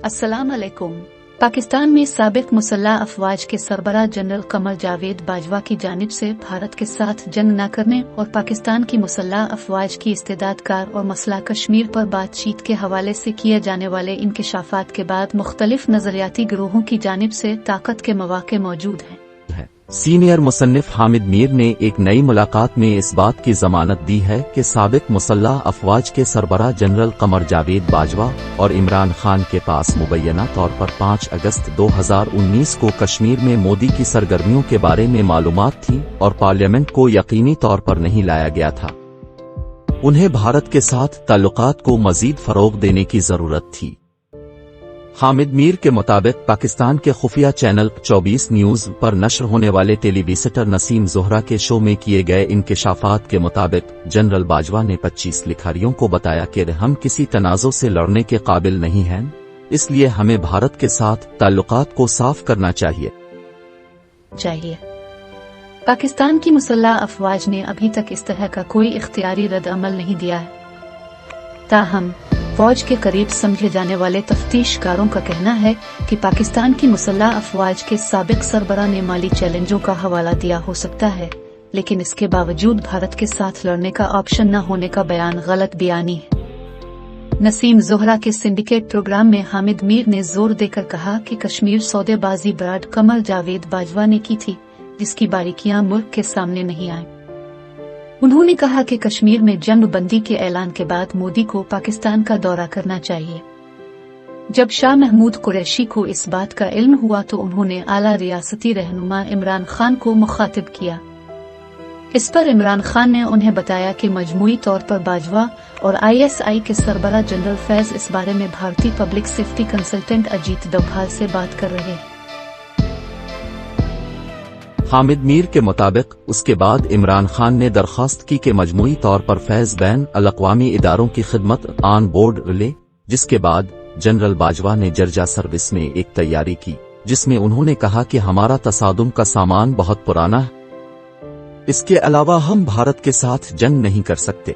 अस्सलाम अलैकुम। पाकिस्तान में साबिक मुसल्लह अफवाज के सरबराह जनरल कमर जावेद बाजवा की जानिब से भारत के साथ जंग न करने और पाकिस्तान की मुसल्लह अफवाज की इस्तेदाद कार और मसला कश्मीर पर बातचीत के हवाले से किए जाने वाले इंकिशाफात के बाद मुख्तलिफ नजरियाती गिरोहों की जानिब से ताकत के मौके मौजूद हैं। सीनियर मुसन्निफ हामिद मीर ने एक नई मुलाकात में इस बात की जमानत दी है कि साबिक मुसल्लह अफवाज के सरबराह जनरल कमर जावेद बाजवा और इमरान खान के पास मुबैना तौर पर 5 अगस्त 2019 को कश्मीर में मोदी की सरगर्मियों के बारे में मालूमात थी और पार्लियामेंट को यकीनी तौर पर नहीं लाया गया था। उन्हें भारत के साथ ताल्लुकात को मजीद फरोग देने की जरूरत थी। हामिद मीर के मुताबिक पाकिस्तान के खुफिया चैनल 24 न्यूज पर नश्र होने वाले टेलीविजिटर नसीम जोहरा के शो में किए गए इंकिशाफात के मुताबिक जनरल बाजवा ने 25 लिखारियों को बताया कि हम किसी तनाज़ो से लड़ने के काबिल नहीं हैं, इसलिए हमें भारत के साथ ताल्लुकात को साफ करना चाहिए। पाकिस्तान की मुसल्लह अफवाज ने अभी तक इस तरह का कोई इख्तियारी रद्द अमल नहीं दिया है। ताहम फौज के करीब समझे जाने वाले तफ्तीशकारों का कहना है कि पाकिस्तान की मुसल्लह अफवाज के साबिक सरबराह ने माली चैलेंजों का हवाला दिया हो सकता है, लेकिन इसके बावजूद भारत के साथ लड़ने का ऑप्शन न होने का बयान गलत बयानी है। नसीम जोहरा के सिंडिकेट प्रोग्राम में हामिद मीर ने जोर देकर कहा कि कश्मीर सौदेबाजी ब्राड कमर जावेद बाजवा ने की थी, जिसकी बारीकियां मुल्क के सामने नहीं आईं। उन्होंने कहा कि कश्मीर में जंग बंदी के ऐलान के बाद मोदी को पाकिस्तान का दौरा करना चाहिए। जब शाह महमूद कुरैशी को इस बात का इल्म हुआ तो उन्होंने आला रियासती रहनुमा इमरान खान को मुखातिब किया। इस पर इमरान खान ने उन्हें बताया कि मजमूई तौर पर बाजवा और ISI के सरबराह जनरल फैज इस बारे में भारतीय public safety consultant Ajit Doval से बात कर रहे हैं। हामिद मीर के मुताबिक उसके बाद इमरान खान ने दरख्वास्त की कि मजमूई तौर पर फैज बैन अल-अक़वामी इदारों की खिदमत ऑन बोर्ड ले, जिसके बाद जनरल बाजवा ने जर्जा सर्विस में एक तैयारी की जिसमें उन्होंने कहा कि हमारा तसादुम का सामान बहुत पुराना है, इसके अलावा हम भारत के साथ जंग नहीं कर सकते।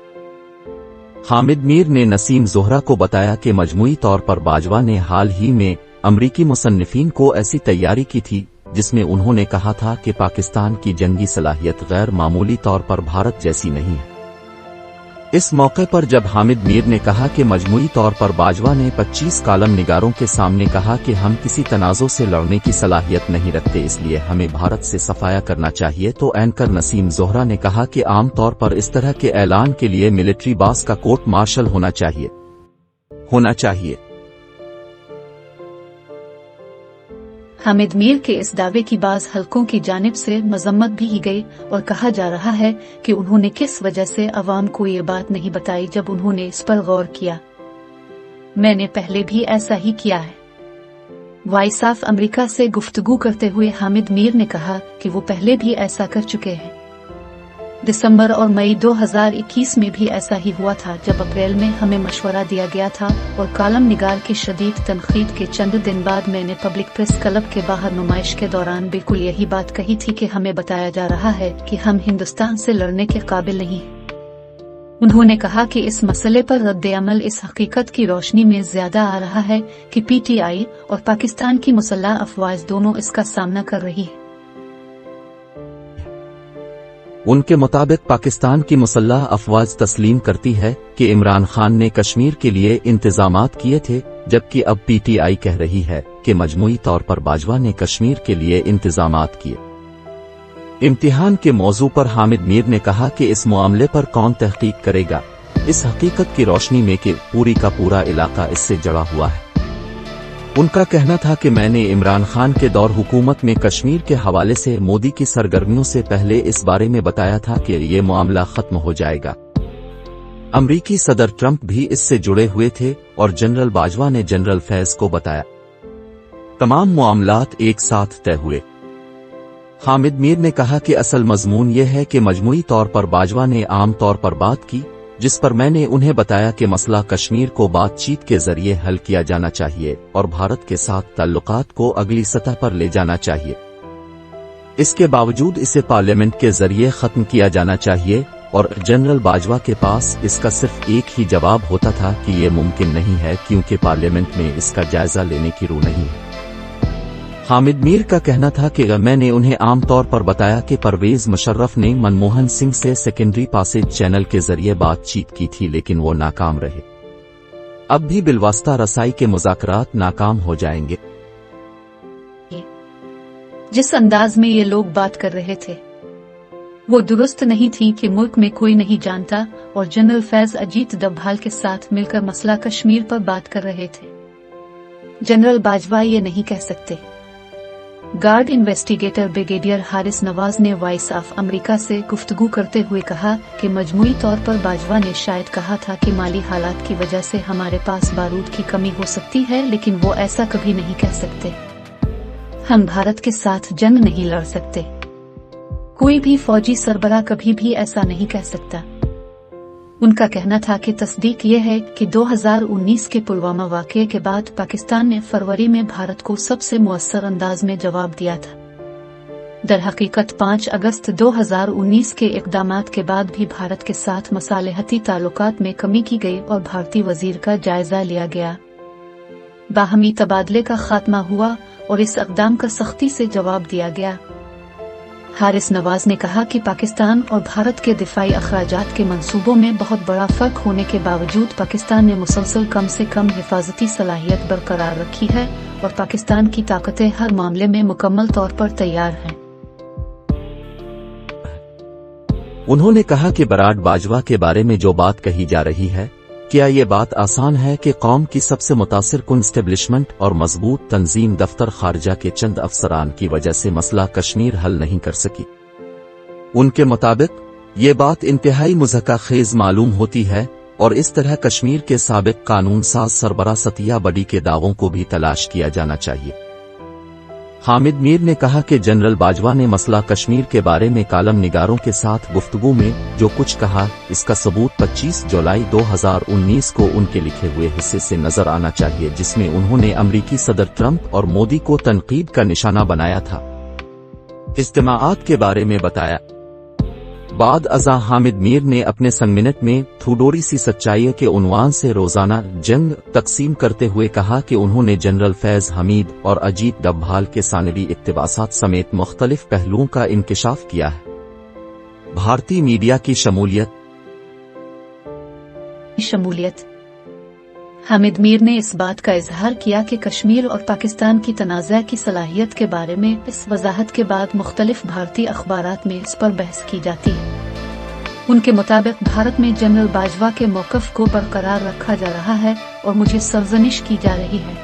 हामिद मीर ने नसीम जोहरा को बताया कि मजमूई तौर पर बाजवा ने हाल ही में अमरीकी मुसन्निफीन को ऐसी तैयारी की थी जिसमें उन्होंने कहा था कि पाकिस्तान की जंगी सलाहियत गैर मामूली तौर पर भारत जैसी नहीं है। इस मौके पर जब हामिद मीर ने कहा कि मजमूई तौर पर बाजवा ने 25 कालम निगारों के सामने कहा कि हम किसी तनाज़ो से लड़ने की सलाहियत नहीं रखते, इसलिए हमें भारत से सफाया करना चाहिए, तो एंकर नसीम जोहरा ने कहा कि आम तौर पर इस तरह के ऐलान के लिए मिलिट्री बॉस का कोर्ट मार्शल होना चाहिए। हामिद मीर के इस दावे की बाज़ हलकों की जानिब से मजम्मत भी की गई और कहा जा रहा है कि उन्होंने किस वजह से अवाम को ये बात नहीं बताई जब उन्होंने इस पर गौर किया। मैंने पहले भी ऐसा ही किया है। वॉइस ऑफ अमेरिका से गुफ्तगू करते हुए हामिद मीर ने कहा कि वो पहले भी ऐसा कर चुके हैं। दिसंबर और मई 2021 में भी ऐसा ही हुआ था, जब अप्रैल में हमें मशवरा दिया गया था और कालम निगार की शदीद तनकीद के चंद दिन बाद मैंने पब्लिक प्रेस क्लब के बाहर नुमाइश के दौरान बिल्कुल यही बात कही थी कि हमें बताया जा रहा है कि हम हिंदुस्तान से लड़ने के काबिल नहीं हैं। उन्होंने कहा कि इस मसले पर रद्द-ए-अमल इस हकीकत की रोशनी में ज्यादा आ रहा है कि PTI और पाकिस्तान की मुसल्लह अफवाज दोनों इसका सामना कर रही है। उनके मुताबिक पाकिस्तान की मुसल्लह अफवाज तस्लीम करती है कि इमरान खान ने कश्मीर के लिए इंतजामात किए थे, जबकि अब PTI कह रही है कि मजमूई तौर पर बाजवा ने कश्मीर के लिए इंतजामात किए। इम्तिहान के मौजू पर हामिद मीर ने कहा कि इस मामले पर कौन तहकीक करेगा, इस हकीकत की रोशनी में कि पूरी का पूरा इलाका इससे जड़ा हुआ है। उनका कहना था कि मैंने इमरान खान के दौर हुकूमत में कश्मीर के हवाले से मोदी की सरगर्मियों से पहले इस बारे में बताया था कि ये मामला खत्म हो जाएगा। अमरीकी सदर ट्रंप भी इससे जुड़े हुए थे और जनरल बाजवा ने जनरल फैज को बताया। तमाम मामलात एक साथ तय हुए। हामिद मीर ने कहा कि असल मजमून ये है कि मजमूई तौर पर बाजवा ने आम तौर पर बात की, जिस पर मैंने उन्हें बताया कि मसला कश्मीर को बातचीत के जरिए हल किया जाना चाहिए और भारत के साथ ताल्लुकात को अगली सतह पर ले जाना चाहिए। इसके बावजूद इसे पार्लियामेंट के जरिए खत्म किया जाना चाहिए और जनरल बाजवा के पास इसका सिर्फ एक ही जवाब होता था कि ये मुमकिन नहीं है क्योंकि पार्लियामेंट में इसका जायजा लेने की रूह नहीं है। हामिद मीर का कहना था कि मैंने उन्हें आमतौर पर बताया कि परवेज मुशर्रफ ने मनमोहन सिंह से सेकेंडरी पासेज चैनल के जरिए बातचीत की थी, लेकिन वो नाकाम रहे। अब भी बिलवास्ता रसाई के मुज़ाकरात नाकाम हो जाएंगे। जिस अंदाज में ये लोग बात कर रहे थे वो दुरुस्त नहीं थी कि मुल्क में कोई नहीं जानता, और जनरल फैज अजीत डभाल के साथ मिलकर मसला कश्मीर पर बात कर रहे थे। जनरल बाजवा ये नहीं कह सकते। Guard investigator brigadier Haris Nawaz ने वॉइस ऑफ अमेरिका से गुफ्तगू करते हुए कहा कि मजमूई तौर पर बाजवा ने शायद कहा था कि माली हालात की वजह से हमारे पास बारूद की कमी हो सकती है, लेकिन वो ऐसा कभी नहीं कह सकते। हम भारत के साथ जंग नहीं लड़ सकते। कोई भी फौजी सरबराह कभी भी ऐसा नहीं कह सकता। उनका कहना था कि तस्दीक ये है कि 2019 के पुलवामा वाक़ये के बाद पाकिस्तान ने फरवरी में भारत को सबसे मुअस्सर अंदाज में जवाब दिया था। दरहकीकत 5 अगस्त 2019 के इक़दामात के बाद भी भारत के साथ मसालहती ताल्लुकात में कमी की गई और भारतीय वजीर का जायजा लिया गया। बाहमी तबादले का खात्मा हुआ और इस इक़दाम का सख्ती से जवाब दिया गया। हारिस नवाज ने कहा कि पाकिस्तान और भारत के दिफाई अखराजात के मंसूबों में बहुत बड़ा फर्क होने के बावजूद पाकिस्तान ने मुसलसल कम से कम हिफाजती सलाहियत बरकरार रखी है और पाकिस्तान की ताकतें हर मामले में मुकम्मल तौर पर तैयार हैं। उन्होंने कहा कि बराड बाजवा के बारे में जो बात कही जा रही है, क्या ये बात आसान है कि कौम की सबसे मुतासिर कुन एस्टेब्लिशमेंट और मजबूत तंजीम दफ्तर खारजा के चंद अफसरान की वजह से मसला कश्मीर हल नहीं कर सकी। उनके मुताबिक ये बात इंतहाई मुज़क्काखेज़ मालूम होती है और इस तरह कश्मीर के साबिक कानून साज सरबरा सतिया बडी के दावों को भी तलाश किया जाना चाहिए। हामिद मीर ने कहा कि जनरल बाजवा ने मसला कश्मीर के बारे में कालम निगारों के साथ गुफ्तगू में जो कुछ कहा, इसका सबूत 25 जुलाई 2019 को उनके लिखे हुए हिस्से से नजर आना चाहिए, जिसमें उन्होंने अमरीकी सदर ट्रंप और मोदी को तनकीद का निशाना बनाया था, इज्तिमाआत के बारे में बताया। बाद अज़ा हामिद मीर ने अपने संगमिनट में थोड़ी सी सच्चाई के उन्वान से रोजाना जंग तकसीम करते हुए कहा कि उन्होंने जनरल फैज हमीद और अजीत डभाल के सानवी इक्तबासात समेत मुख्तलिफ पहलुओं का इंकिशाफ किया है। भारतीय मीडिया की शमूलियत हामिद मीर ने इस बात का इजहार किया कि कश्मीर और पाकिस्तान की तनाज़ा की सलाहियत के बारे में इस वजाहत के बाद मुख्तलिफ भारतीय अखबारात में इस पर बहस की जाती है। उनके मुताबिक भारत में जनरल बाजवा के मौक़िफ़ को बरकरार रखा जा रहा है और मुझे सरजनिश की जा रही है।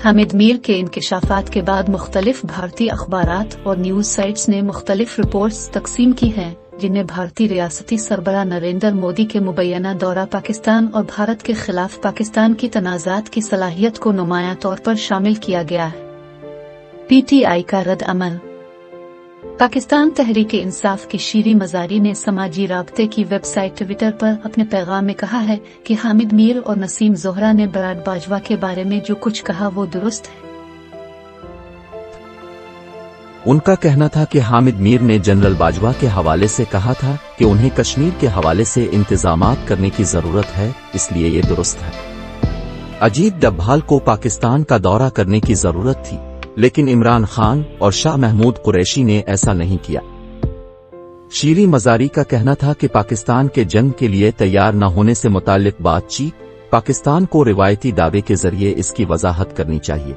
हामिद मीर के इंकिशाफात के बाद मुख्तलिफ भारतीय अखबारात और न्यूज़ साइट्स ने मुख्तलिफ रिपोर्ट्स तकसीम की हैं, जिन्हें भारतीय रियासती सरबराह नरेंद्र मोदी के मुबैना दौरा पाकिस्तान और भारत के खिलाफ पाकिस्तान की तनाज़ात की सलाहियत को नुमायां तौर पर शामिल किया गया है। पीटीआई का रद्द अमल। पाकिस्तान तहरीक इंसाफ की शीरी मजारी ने समाजी राब्ते की वेबसाइट ट्विटर पर अपने पैगाम में कहा है कि हामिद मीर और नसीम जोहरा ने बराड बाजवा के बारे में जो कुछ कहा वो दुरुस्त है। उनका कहना था कि हामिद मीर ने जनरल बाजवा के हवाले से कहा था कि उन्हें कश्मीर के हवाले से इंतजामात करने की जरूरत है, इसलिए ये दुरुस्त है। अजीत डभाल को पाकिस्तान का दौरा करने की जरूरत थी, लेकिन इमरान खान और शाह महमूद कुरैशी ने ऐसा नहीं किया। शीरी मजारी का कहना था कि पाकिस्तान के जंग के लिए तैयार न होने से मुताल्लिक बातचीत, पाकिस्तान को रिवायती दावे के जरिए इसकी वजाहत करनी चाहिए।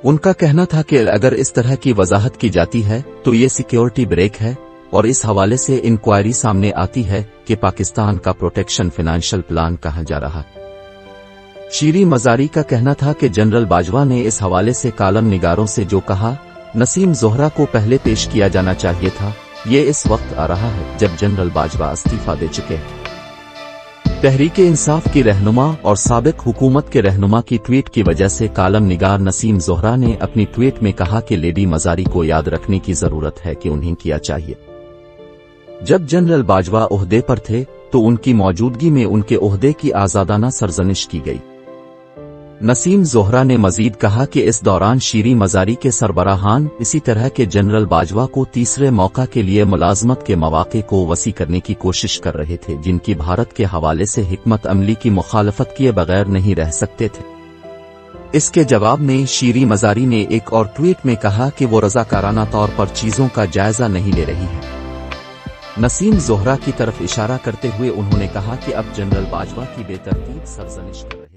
उनका कहना था कि अगर इस तरह की वजाहत की जाती है तो ये सिक्योरिटी ब्रेक है, और इस हवाले से इंक्वायरी सामने आती है कि पाकिस्तान का प्रोटेक्शन फाइनेंशियल प्लान कहाँ जा रहा है। शीरी मजारी का कहना था कि जनरल बाजवा ने इस हवाले से कालम निगारों से जो कहा, नसीम जोहरा को पहले पेश किया जाना चाहिए था। ये इस वक्त आ रहा है जब जनरल बाजवा इस्तीफा दे चुके हैं। तहरीक इंसाफ की रहनुमा और साबिक हुकूमत के रहनुमा की ट्वीट की वजह से कालम निगार नसीम जोहरा ने अपनी ट्वीट में कहा कि लेडी मजारी को याद रखने की जरूरत है कि उन्हें किया चाहिए। जब जनरल बाजवा ओहदे पर थे तो उनकी मौजूदगी में उनके ओहदे की आजादाना सरजनिश की गई। नसीम जोहरा ने मजीद कहा कि इस दौरान शीरी मजारी के सरबराहान इसी तरह के जनरल बाजवा को तीसरे मौका के लिए मुलाजमत के मौके को वसी करने की कोशिश कर रहे थे, जिनकी भारत के हवाले से हिकमत अमली की मुखालफत किए बगैर नहीं रह सकते थे। इसके जवाब में शीरी मजारी ने एक और ट्वीट में कहा कि वो रजाकाराना तौर पर चीजों का जायजा नहीं ले रही है। नसीम जोहरा की तरफ इशारा करते हुए उन्होंने कहा कि अब जनरल बाजवा की बेतरतीब सरजनिश कर रहे